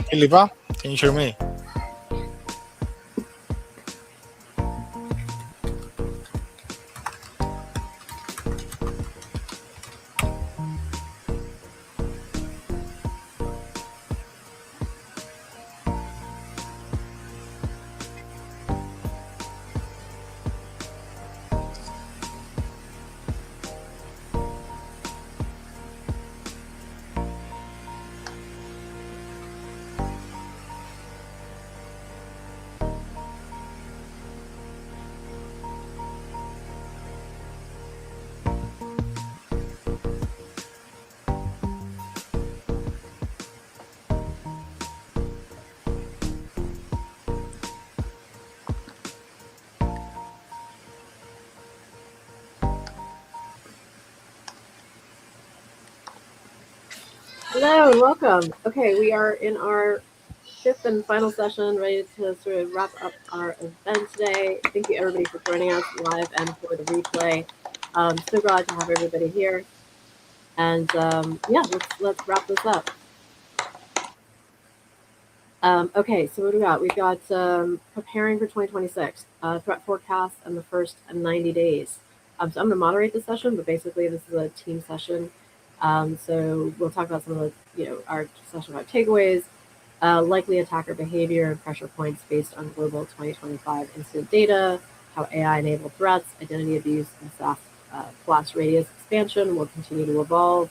Philippa, can you hear me? Hello and welcome. Okay, we are in our fifth and final session, ready to sort of wrap up our event today. Thank you everybody for joining us live and for the replay. So glad to have everybody here. And yeah, let's wrap this up. Okay, so what do we got? We've got preparing for 2026, threat forecast and the first 90 days. So I'm going to moderate this session, but basically this is a team session. So we'll talk about some of the, our session about takeaways, likely attacker behavior and pressure points based on global 2025 incident data, how AI-enabled threats, identity abuse, and SaaS blast radius expansion will continue to evolve,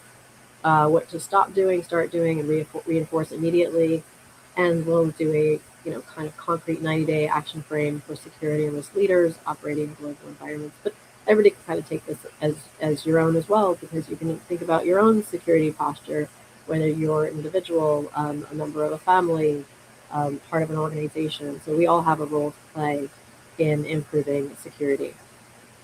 what to stop doing, start doing, and reinforce immediately. And we'll do a kind of concrete 90-day action frame for security and risk leaders operating in global environments. But everybody can kind of take this as your own as well, because you can think about your own security posture, whether you're an individual, a member of a family, part of an organization. So we all have a role to play in improving security.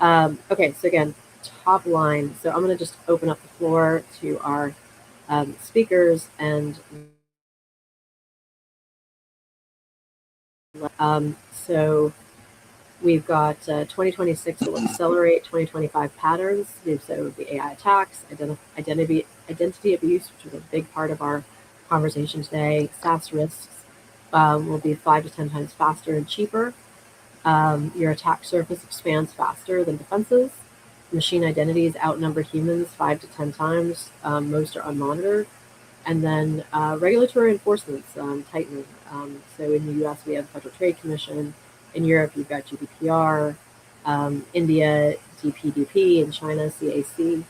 Okay, so again, top line. So I'm going to just open up the floor to our speakers and so we've got 2026 will accelerate 2025 patterns. So the AI attacks, identity abuse, which is a big part of our conversation today. SaaS risks will be 5 to 10 times faster and cheaper. Your attack surface expands faster than defenses. Machine identities outnumber humans 5 to 10 times. Most are unmonitored. And then regulatory enforcements tighten. So in the US, we have the Federal Trade Commission. In Europe, you've got GDPR. India, DPDP. In China, CAC.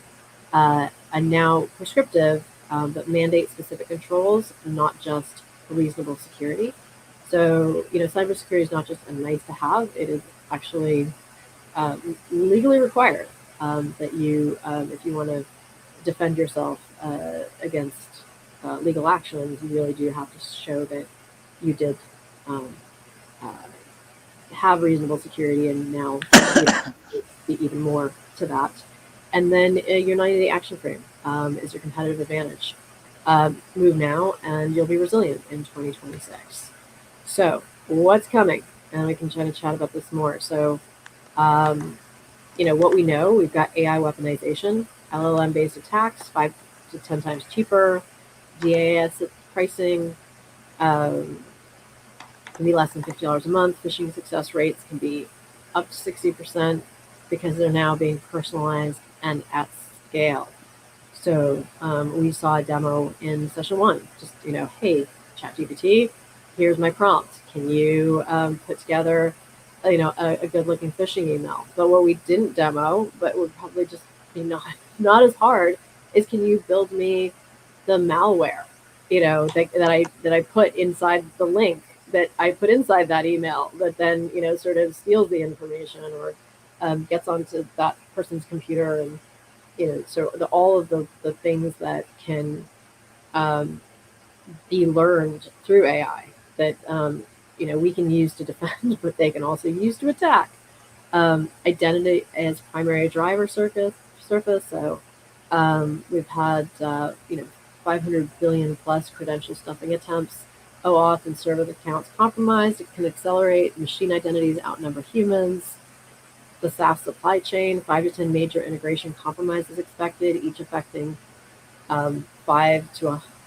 And now prescriptive, but mandate specific controls, not just reasonable security. So, cybersecurity is not just a nice to have, it is actually legally required that you, if you want to defend yourself against legal actions, you really do have to show that you did have reasonable security, and now be even more to that. And then your 90-day action frame is your competitive advantage. Move now, and you'll be resilient in 2026. So what's coming? And we can try to chat about this more. So, what we know, we've got AI weaponization, LLM-based attacks, 5 to 10 times cheaper, DAS pricing can be less than $50 a month. Phishing success rates can be up to 60% because they're now being personalized and at scale. So we saw a demo in session 1. Just, hey, ChatGPT, here's my prompt. Can you put together, a good-looking phishing email? But what we didn't demo, but would probably just be not as hard, is can you build me the malware, that I put inside the link that I put inside that email that then, sort of steals the information or gets onto that person's computer, and so all of the things that can be learned through AI that we can use to defend, but they can also use to attack. Identity as primary driver surface. So we've had 500 billion plus credential stuffing attempts. OAuth and server accounts compromised. It can accelerate. Machine identities outnumber humans. The SaaS supply chain, 5 to 10 major integration compromises expected, each affecting 5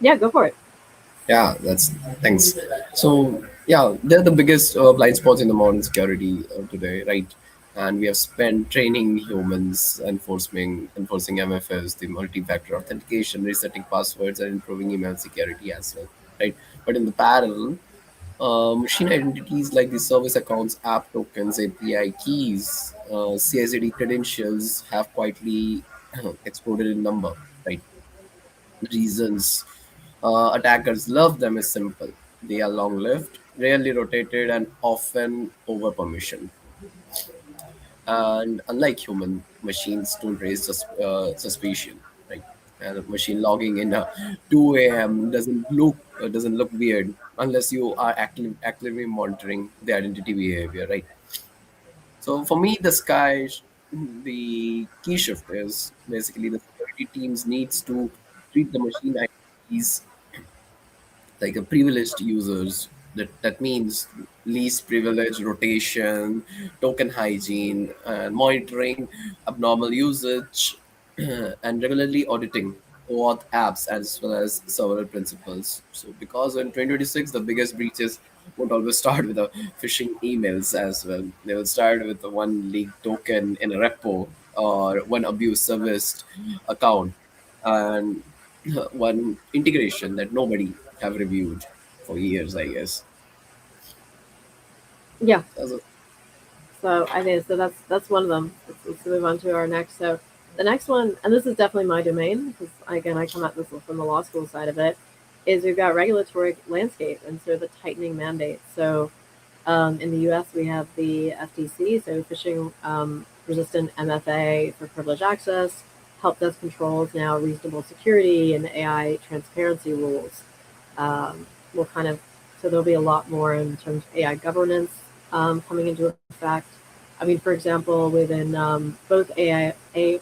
Yeah, go for it. Yeah, that's thanks. So yeah, they're the biggest blind spots in the modern security today, right? And we have spent training humans, enforcing MFS, the multi-factor authentication, resetting passwords, and improving email security as well, right? But in the parallel, machine identities like the service accounts, app tokens, API keys, CI/CD credentials have quietly exploded in number, right? Reasons attackers love them is simple. They are long lived, rarely rotated, and often over permission. And unlike human, machines don't raise suspicion, right? And a machine logging in 2 a.m. doesn't look weird unless you are actively monitoring the identity behavior, right? So for me, the key shift is basically the security teams needs to treat the machine identities like a privileged users. That means least privilege rotation, token hygiene, and monitoring abnormal usage, and regularly auditing OAuth apps as well as several principles. So because in 2026 the biggest breaches won't always start with a phishing emails as well. They will start with the one leaked token in a repo or one abuse serviced account, and one integration that nobody have reviewed for years, I guess. Yeah. So, So I think so. That's one of them. Let's move on to our next. So the next one, and this is definitely my domain because again I come at this from the law school side of it, is we've got regulatory landscape and sort of the tightening mandate. So in the U.S. we have the FTC, so phishing resistant MFA for privileged access, help desk controls, now reasonable security, and AI transparency rules. Will kind of so there'll be a lot more in terms of AI governance coming into effect. I mean, for example, within both IAPP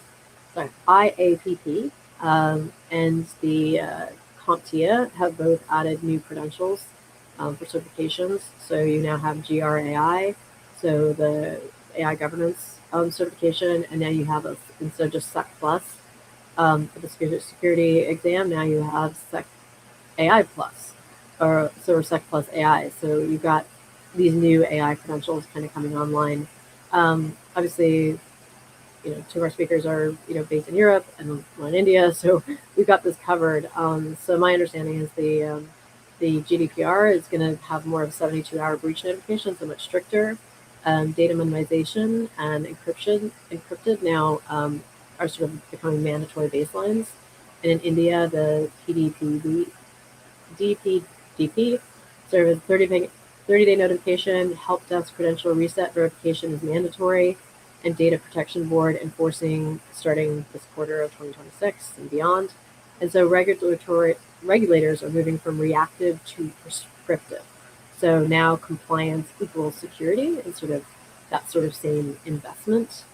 and the CompTIA have both added new credentials for certifications. So you now have GRAI, so the AI governance certification, and now you have instead of just SEC Plus for the security exam, now you have SEC AI Plus, or SEC Plus AI. So you've got these new AI credentials kind of coming online. Obviously, two of our speakers are based in Europe and one in India, so we've got this covered. So my understanding is the GDPR is going to have more of a 72-hour breach notification, so much stricter. Data minimization and encrypted now are sort of becoming mandatory baselines. And in India, the DPDP service 30-day notification, help desk credential reset verification is mandatory, and data protection board enforcing starting this quarter of 2026 and beyond. And so regulators are moving from reactive to prescriptive. So now compliance equals security and sort of that sort of same investment.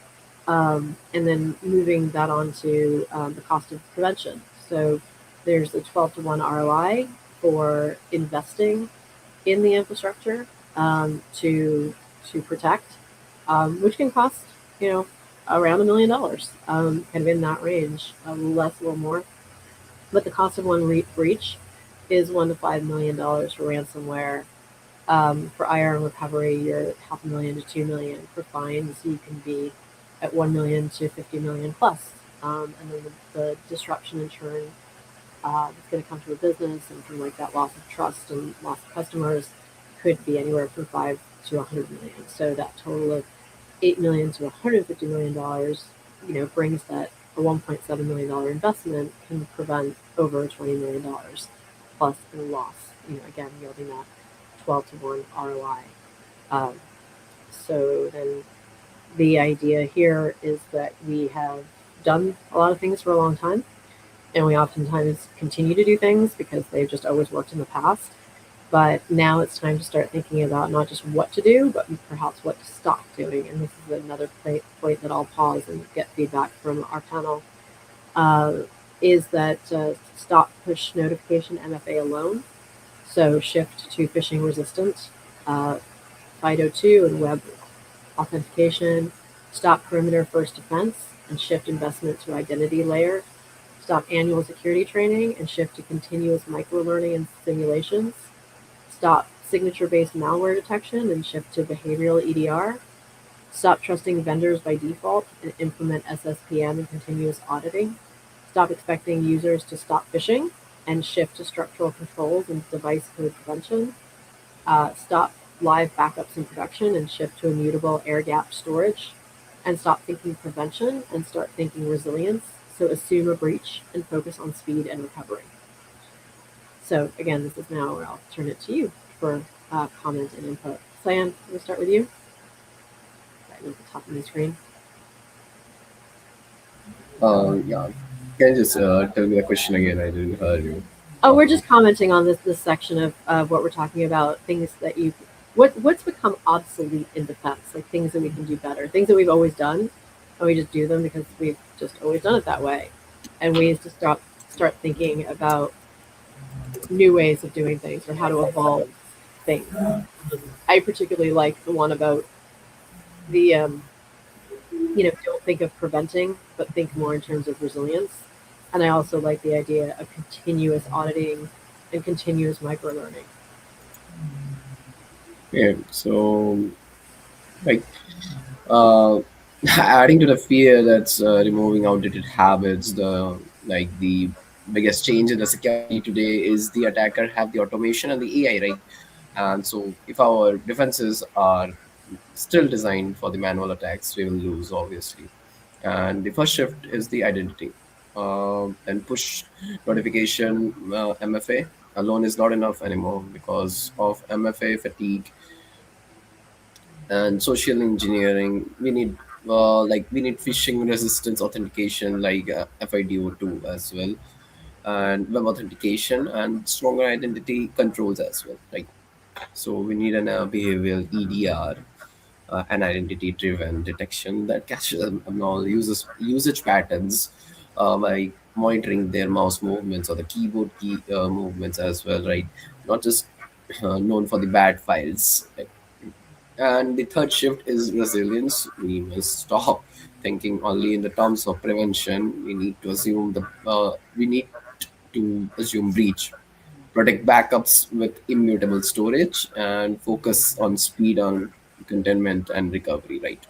And then moving that on to the cost of prevention. So there's a 12 to 1 ROI for investing in the infrastructure to protect, which can cost around $1 million, kind of in that range, a little less, a little more. But the cost of one breach is $1 to $5 million for ransomware. For IR and recovery, you're $500,000 to $2 million. For fines, you can be at $1 million to $50 million plus. And then the disruption and churn that's going to come to a business and from like that loss of trust and loss of customers could be anywhere from 5 to 100 million. So that total of $8 million to $150 million, brings that a $1.7 million investment can prevent over $20 million plus in loss. Again, yielding that 12 to 1 ROI. So then the idea here is that we have done a lot of things for a long time, and we oftentimes continue to do things because they've just always worked in the past. But now it's time to start thinking about not just what to do, but perhaps what to stop doing. And this is another point that I'll pause and get feedback from our panel. Is that stop push notification MFA alone. So shift to phishing resistant, FIDO2 and web authentication, stop perimeter first defense, and shift investment to identity layer. Stop annual security training and shift to continuous microlearning and simulations. Stop signature-based malware detection and shift to behavioral EDR. Stop trusting vendors by default and implement SSPM and continuous auditing. Stop expecting users to stop phishing and shift to structural controls and device code prevention. Stop live backups in production and shift to immutable air-gapped storage. And stop thinking prevention and start thinking resilience. So assume a breach and focus on speed and recovery. So again, this is now where I'll turn it to you for comment and input. Cyan, we'll start with you. Right at the top of the screen. Yeah. Can you just tell me the question again? I didn't hear you. Oh, we're just commenting on this section of what we're talking about, things that what's become obsolete in defense, like things that we can do better, things that we've always done, and we just do them because we've just always done it that way, and ways to start thinking about new ways of doing things or how to evolve things. I particularly like the one about the don't think of preventing, but think more in terms of resilience. And I also like the idea of continuous auditing and continuous microlearning. Yeah. So, like, uh, adding to the fear that's removing outdated habits, the biggest change in the security today is the attacker have the automation and the AI, right? And so, if our defenses are still designed for the manual attacks, we will lose, obviously. And the first shift is the identity. And push notification MFA alone is not enough anymore because of MFA fatigue and social engineering. We need phishing resistance authentication like FIDO2 as well, and web authentication and stronger identity controls as well. Like, so we need an behavioral EDR, an identity-driven detection that catches abnormal usage patterns by monitoring their mouse movements or the keyboard key movements as well, right? Not just known for the bad files. Like, and the third shift is resilience. We must stop thinking only in the terms of prevention. We need to assume breach, protect backups with immutable storage, and focus on speed on containment and recovery, right?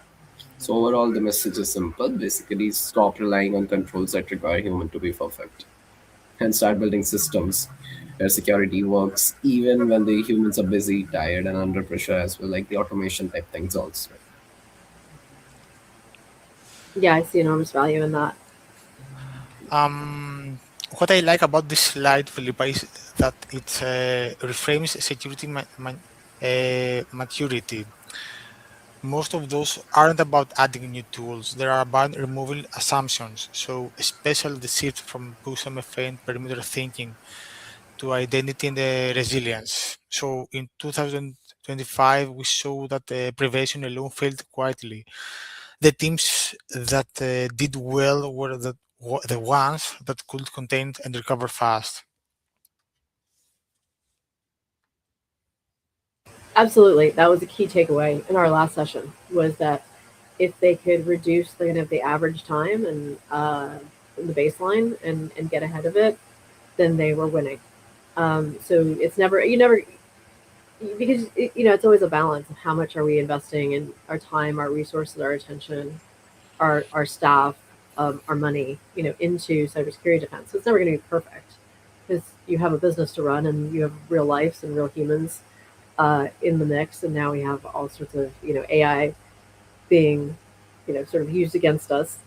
So overall, the message is simple. Basically, stop relying on controls that require human to be perfect and start building systems where security works even when the humans are busy, tired, and under pressure as well, like the automation type things also. Yeah, I see enormous value in that. What I like about this slide, Philippa, is that it reframes security maturity. Most of those aren't about adding new tools, they are about removing assumptions. So, especially the shift from push MFA and perimeter thinking to identity and resilience. So, in 2025, we saw that prevention alone failed quietly. The teams that did well were the ones that could contain and recover fast. Absolutely, that was a key takeaway in our last session. Was that if they could reduce the kind of the average time and the baseline and get ahead of it, then they were winning. So it's never because it's always a balance of how much are we investing in our time, our resources, our attention, our staff, our money, into cybersecurity defense. So it's never going to be perfect because you have a business to run and you have real lives and real humans in the mix, and now we have all sorts of AI being sort of used against us.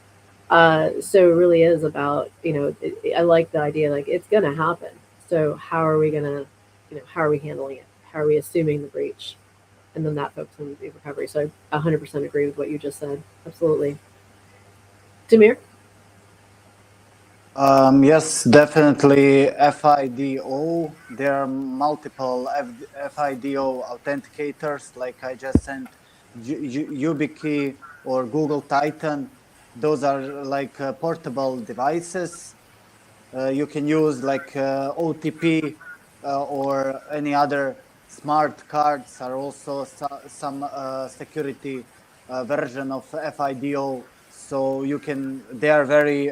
So it really is about I like the idea, like it's going to happen. So how are we going to how are we handling it? How are we assuming the breach? And then that focus on the recovery. So I 100% agree with what you just said. Absolutely. Demir? Yes, definitely FIDO. There are multiple FIDO authenticators, like I just sent YubiKey or Google Titan. Those are like portable devices. You can use like OTP or any other smart cards are also some security version of FIDO. So they are very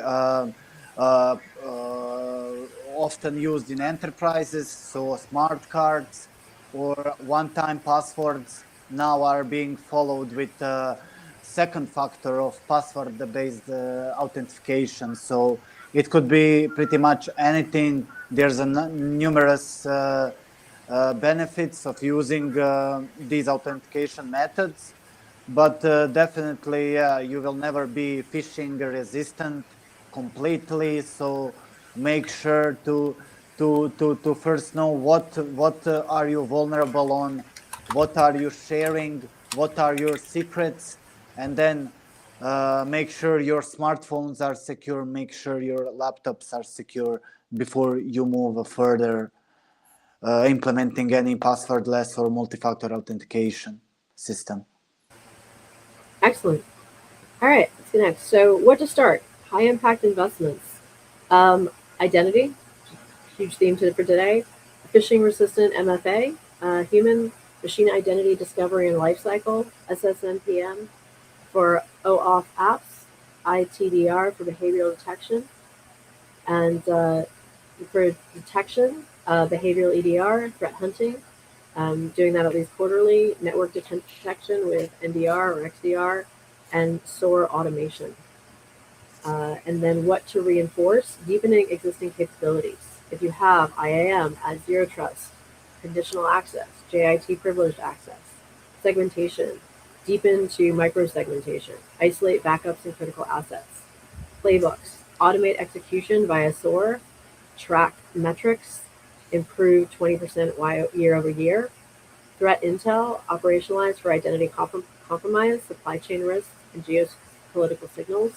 often used in enterprises. So smart cards or one-time passwords now are being followed with second factor of password-based authentication. So it could be pretty much anything. There's a numerous benefits of using these authentication methods, but definitely, yeah, you will never be phishing resistant completely. So make sure to first know what are you vulnerable on, what are you sharing, what are your secrets, and then make sure your smartphones are secure, make sure your laptops are secure before you move further implementing any passwordless or multi-factor authentication system. Excellent. All right, let's go next. So, what to start? High impact investments. Identity, huge theme for today. Phishing resistant MFA, human machine identity discovery and lifecycle, SSNPM for OAuth apps, ITDR for behavioral detection, and for detection, behavioral EDR, threat hunting, doing that at least quarterly, network detection with NDR or XDR, and SOAR automation. And then what to reinforce, deepening existing capabilities. If you have IAM, add zero trust, conditional access, JIT privileged access, segmentation, deepen to micro-segmentation, isolate backups and critical assets, playbooks, automate execution via SOAR, track metrics, improve 20% year over year, threat intel, operationalize for identity compromise, supply chain risks, and geopolitical signals,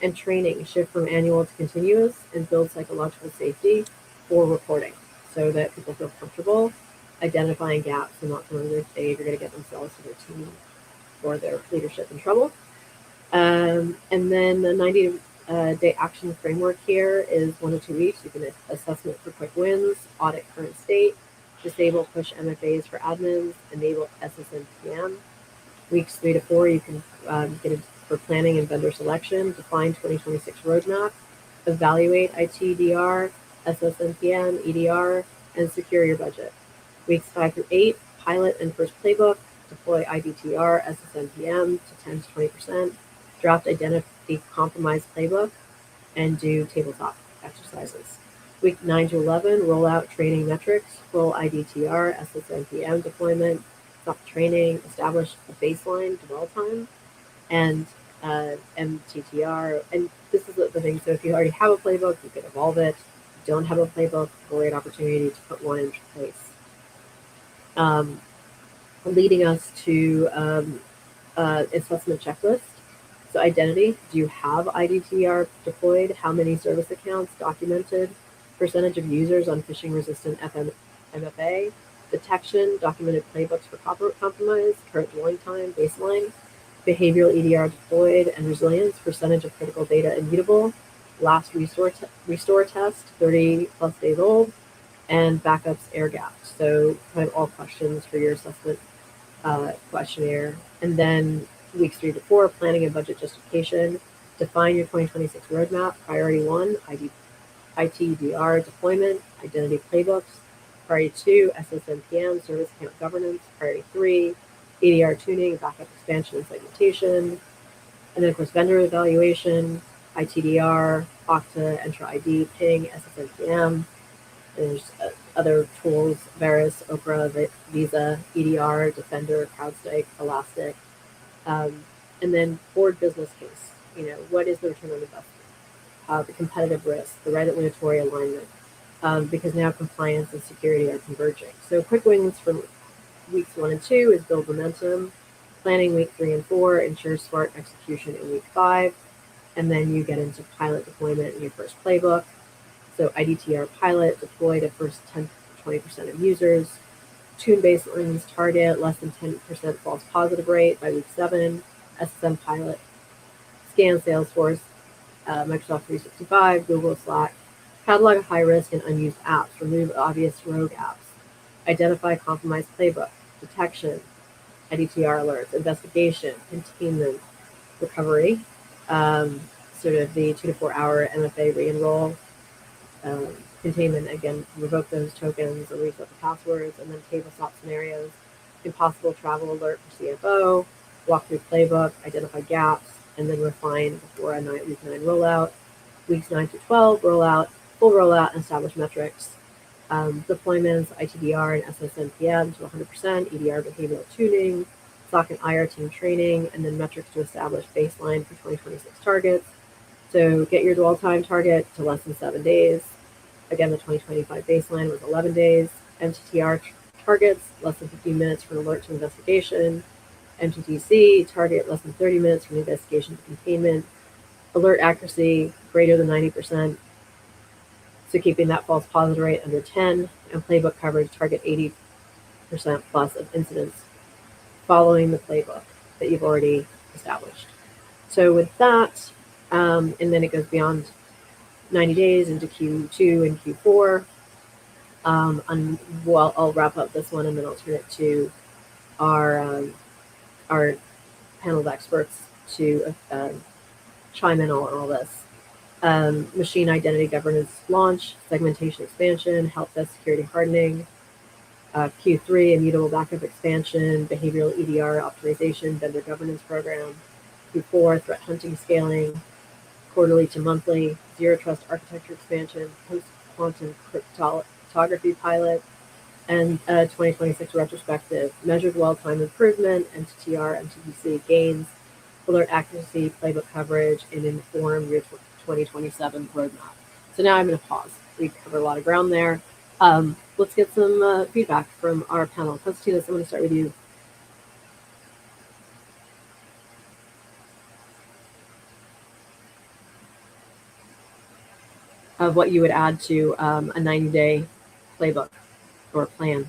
and training, shift from annual to continuous, and build psychological safety for reporting so that people feel comfortable identifying gaps and not feeling like they're going to get themselves or their team or their leadership in trouble. And then the 90-day action framework here is 1 to 2 weeks. You can assessment for quick wins, audit current state, disable push MFAs for admins, enable SSNPM. Weeks 3 to 4, you can get it for planning and vendor selection, define 2026 roadmap, evaluate ITDR, SSNPM, EDR, and secure your budget. Weeks 5 through 8, pilot and first playbook, deploy IDTR, SSNPM to 10 to 20%, draft identity compromise playbook, and do tabletop exercises. Week 9 to 11, roll out training metrics, full IDTR, SSNPM deployment, stop training, establish a baseline dwell time, and MTTR. And this is the thing. So if you already have a playbook, you could evolve it. If you don't have a playbook, great opportunity to put one in place. Leading us to assessment checklist. So identity, do you have IDTR deployed? How many service accounts documented? Percentage of users on phishing resistant MFA? Detection, documented playbooks for compromise, current dwelling time, baseline, behavioral EDR deployed, and resilience, percentage of critical data immutable, last restore test, 30 plus days old, and backups air gapped. So kind of all questions for your assessment questionnaire. And then weeks 3 to 4, planning and budget justification, define your 2026 roadmap, priority 1, ITDR deployment, identity playbooks, priority 2, SSNPM, service account governance, priority 3, EDR tuning, backup expansion and segmentation, and then of course vendor evaluation, ITDR, Okta, Entra ID, Ping, SSNPM. There's other tools, Varus, Opera, Visa, EDR, Defender, CrowdStrike, Elastic, and then board business case. What is the return on investment? The competitive risk, the regulatory alignment, because now compliance and security are converging. So quick wins from weeks 1 and 2 is build momentum. Planning week 3 and 4 ensures smart execution in week 5, and then you get into pilot deployment in your first playbook. So IDTR pilot, deploy to first 10 to 20% of users. Tune baselines, target less than 10% false positive rate by week 7. SSM pilot, scan Salesforce, Microsoft 365, Google, Slack. Catalog high risk and unused apps. Remove obvious rogue apps. Identify compromised playbook. Detection, IDTR alerts, investigation, containment, recovery. sort of the 2 to 4 hour MFA re-enroll. Containment, again, revoke those tokens or reset the passwords, and then table stop scenarios, impossible travel alert for CFO, walk through playbook, identify gaps, and then refine before a week 9 rollout. Weeks 9 to 12, rollout, full rollout, and establish metrics. Deployments, ITDR and SSNPM to 100%, EDR behavioral tuning, SOC and IR team training, and then metrics to establish baseline for 2026 targets. So get your dwell time target to less than 7 days. Again, the 2025 baseline was 11 days. MTTR targets, less than 15 minutes from alert to investigation. MTTC, target less than 30 minutes from investigation to containment. Alert accuracy, greater than 90%. So keeping that false positive rate under 10. And playbook coverage, target 80% plus of incidents following the playbook that you've already established. So with that, and then it goes beyond 90 days into Q2 and Q4. Well, I'll wrap up this one and then I'll turn it to our panel of experts to chime in on all this. Machine identity governance launch, segmentation expansion, help desk security hardening, Q3 immutable backup expansion, behavioral EDR optimization, vendor governance program, Q4 threat hunting scaling, quarterly to monthly, zero trust architecture expansion, post-quantum cryptography pilot, and 2026 retrospective, measured dwell time improvement, MTTR, MTTC gains, alert accuracy, playbook coverage, and inform your 2027 roadmap. So now I'm going to pause. We covered a lot of ground there. Let's get some feedback from our panel. Konstantinos, I'm going to start with you. Of what you would add to a 90-day playbook or plan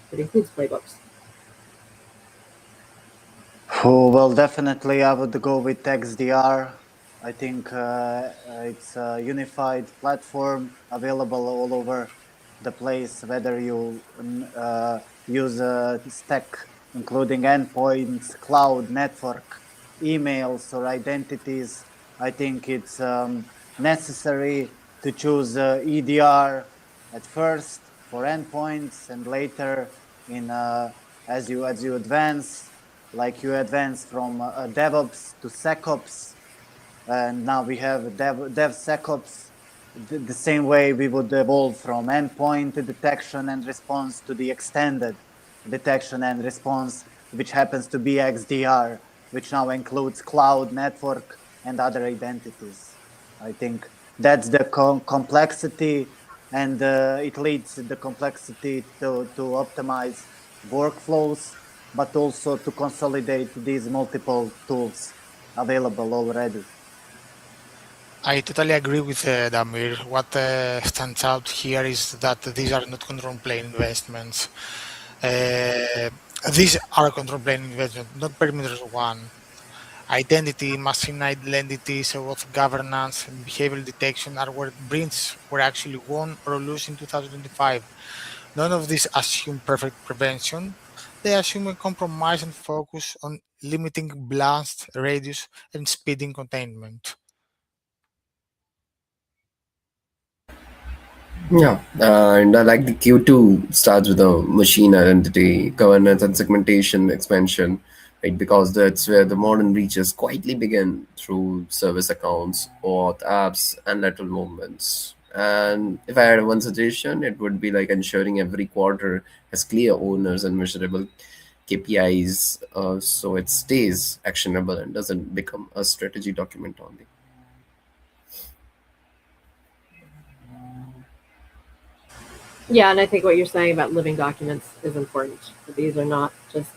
that includes playbooks. Oh, well, definitely I would go with XDR. I think it's a unified platform available all over the place, whether you use a stack including endpoints, cloud, network, emails, or identities. I think it's necessary to choose EDR at first for endpoints, and later in as you advance, like you advance from DevOps to SecOps, and now we have DevSecOps. The same way we would evolve from endpoint detection and response to the extended detection and response, which happens to be XDR, which now includes cloud, network, and other identities. I think that's the complexity, and it leads the complexity to optimize workflows, but also to consolidate these multiple tools available already. I totally agree with Damir. What stands out here is that these are not control plane investments. These are control plane investments, not perimeters one. Identity, machine identity, self governance, and behavioral detection are where breaches were actually won or lost in 2025. None of these assume perfect prevention. They assume a compromise and focus on limiting blast radius and speeding containment. Yeah, and I like the Q2 starts with a machine identity, governance, and segmentation expansion, right? Because that's where the modern reaches quietly begin through service accounts, auth apps, and lateral movements. And if I had one suggestion, it would be like ensuring every quarter has clear owners and measurable KPIs, so it stays actionable and doesn't become a strategy document only. Yeah, and I think what you're saying about living documents is important. These are not just,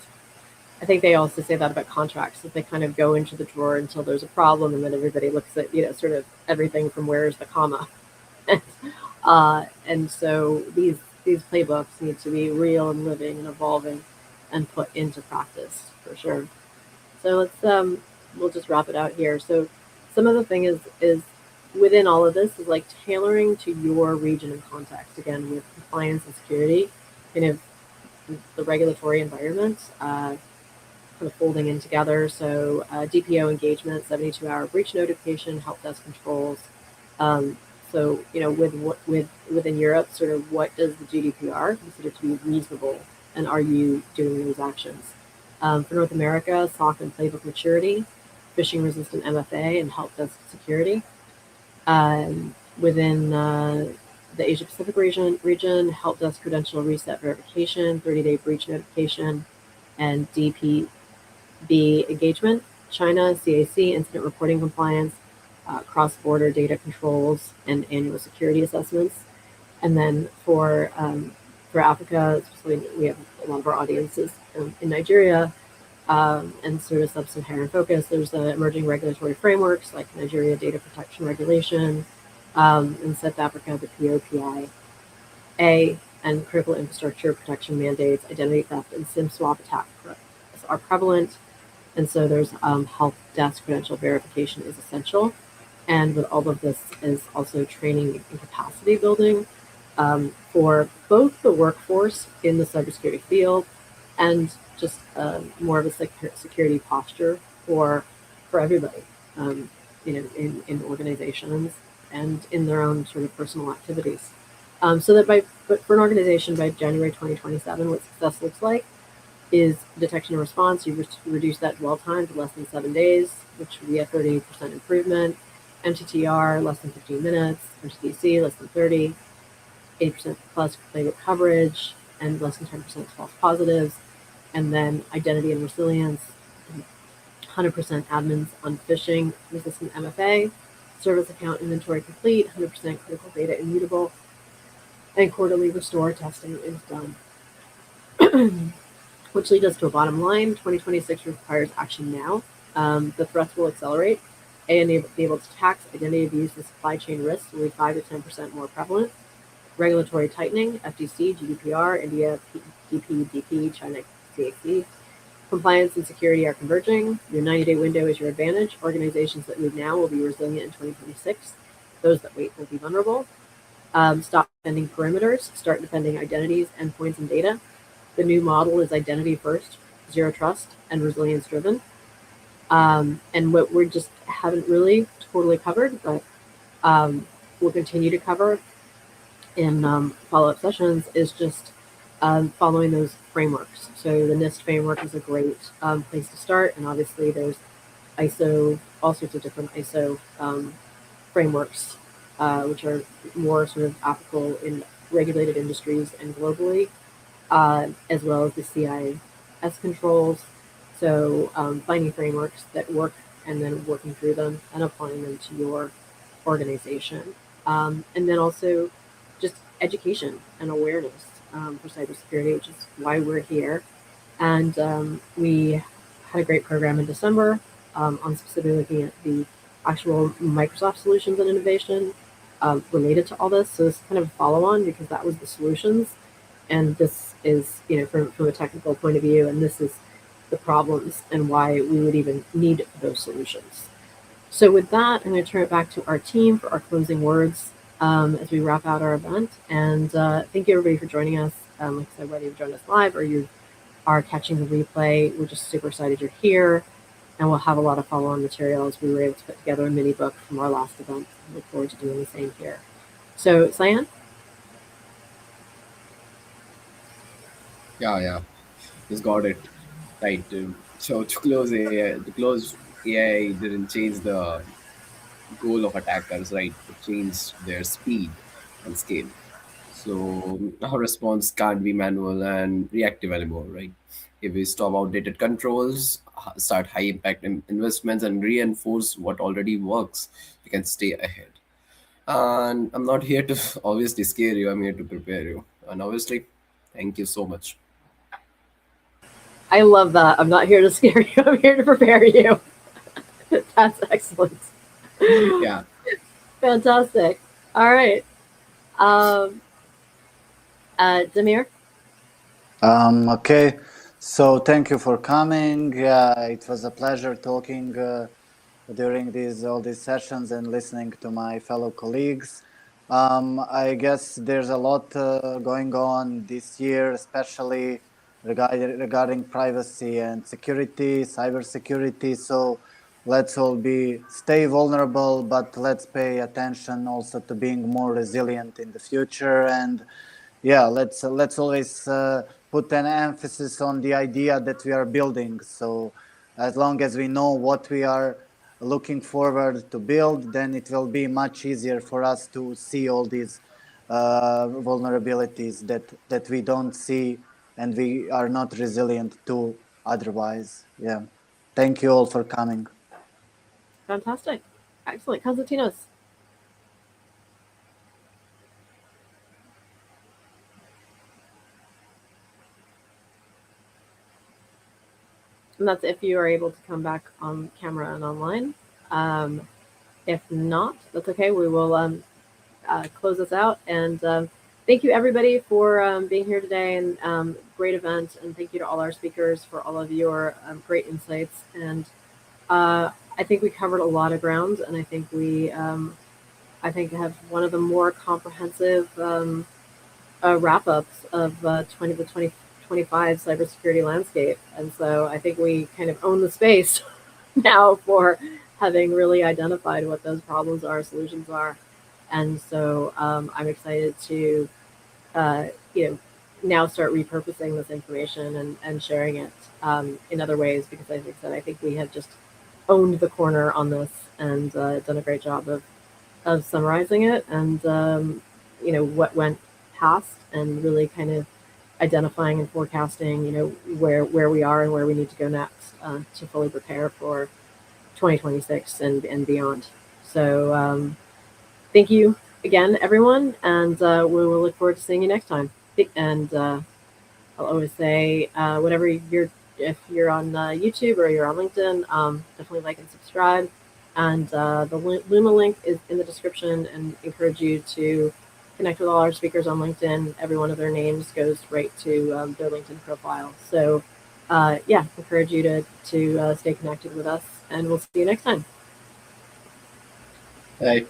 I think they also say that about contracts, that they kind of go into the drawer until there's a problem, and then everybody looks at, sort of everything from where's the comma. And so these playbooks need to be real and living and evolving and put into practice for sure. So we'll just wrap it out here. So some of the thing is within all of this is like tailoring to your region and context, again, with compliance and security, kind of the regulatory environment, kind of folding in together. So DPO engagement, 72-hour breach notification, help desk controls. So within Europe, sort of what does the GDPR consider to be reasonable, and are you doing those actions? For North America, SOC and playbook maturity, phishing resistant MFA, and help desk security. Within the Asia Pacific region, help desk credential reset verification, 30-day breach notification, and DPDP engagement. China CAC, incident reporting compliance, cross-border data controls, and annual security assessments. And then for Africa, especially we have a lot of our audiences in Nigeria, and sort of sub-Saharan focus. There's emerging regulatory frameworks like Nigeria Data Protection Regulation, in South Africa, the POPIA, and critical infrastructure protection mandates, identity theft, and SIM swap attacks are prevalent. And so there's help desk credential verification is essential. And with all of this is also training and capacity building for both the workforce in the cybersecurity field and just more of a security posture for everybody, in organizations and in their own sort of personal activities. So that but for an organization by January 2027, what success looks like is detection and response. You reduce that dwell time to less than 7 days, which would be a 30% improvement. MTTR, less than 15 minutes. MTTC, less than 30. 80% plus playbook coverage, and less than 10% false positives. And then identity and resilience, 100% admins on phishing resistant MFA, service account inventory complete, 100% critical data immutable, and quarterly restore testing is done. Which leads us to a bottom line. 2026 requires action now. The threats will accelerate. AI-enabled attacks, identity abuse, and supply chain risks will be 5 to 10% more prevalent. Regulatory tightening, FTC, GDPR, India, DPDP, China CAC. Compliance and security are converging. Your 90-day window is your advantage. Organizations that move now will be resilient in 2026. Those that wait will be vulnerable. Stop defending perimeters. Start defending identities, endpoints, and data. The new model is identity first, zero trust, and resilience driven. And what we just haven't really totally covered, but we'll continue to cover in follow-up sessions is just following those frameworks. So the NIST framework is a great place to start, and obviously there's ISO, all sorts of different ISO frameworks, which are more sort of applicable in regulated industries and globally, as well as the CIS controls. So finding frameworks that work and then working through them and applying them to your organization. And then also just education and awareness for cybersecurity, which is why we're here. And we had a great program in December on specifically looking at the actual Microsoft solutions and innovation related to all this. So this is kind of a follow-on because that was the solutions. And this is, from a technical point of view, and this is the problems and why we would even need those solutions. So with that, I'm going to turn it back to our team for our closing words as we wrap out our event. And thank you everybody for joining us. Like I said, whether you've joined us live or you are catching the replay, we're just super excited you're here. And we'll have a lot of follow-on materials. We were able to put together a mini book from our last event. I look forward to doing the same here. So, Cyan? Yeah, just got it right. So to close AI didn't change the goal of attackers, right? It changed their speed and scale. So our response can't be manual and reactive anymore, right? If we stop outdated controls, start high impact investments, and reinforce what already works, we can stay ahead. And I'm not here to obviously scare you, I'm here to prepare you. And obviously, thank you so much. I love that. I'm not here to scare you. I'm here to prepare you. That's excellent. Yeah. Fantastic. All right. Demir? Okay, so thank you for coming. It was a pleasure talking during all these sessions and listening to my fellow colleagues. I guess there's a lot going on this year, especially regarding privacy and security, cybersecurity. So let's all stay vulnerable, but let's pay attention also to being more resilient in the future. And yeah, let's always put an emphasis on the idea that we are building. So as long as we know what we are looking forward to build, then it will be much easier for us to see all these vulnerabilities that we don't see and we are not resilient to otherwise. Yeah. Thank you all for coming. Fantastic. Excellent. Konstantinos. And that's if you are able to come back on camera and online. If not, that's okay. We will close this out. And thank you, everybody, for being here today. And great event. And thank you to all our speakers for all of your great insights. And I think we covered a lot of ground. And I think we, I think, have one of the more comprehensive wrap-ups of 20 to 2025 cybersecurity landscape. And so I think we kind of own the space now for having really identified what those problems are, solutions are. And so I'm excited to, now start repurposing this information and sharing it in other ways, because as I said, I think we have just owned the corner on this and done a great job of summarizing it and, what went past and really kind of identifying and forecasting, where we are and where we need to go next to fully prepare for 2026 and beyond. So thank you again, everyone, and we will look forward to seeing you next time. And I'll always say, whatever if you're on YouTube or you're on LinkedIn, definitely like and subscribe. And the Luma link is in the description, and encourage you to connect with all our speakers on LinkedIn. Every one of their names goes right to their LinkedIn profile. So encourage you to stay connected with us, and we'll see you next time. Right.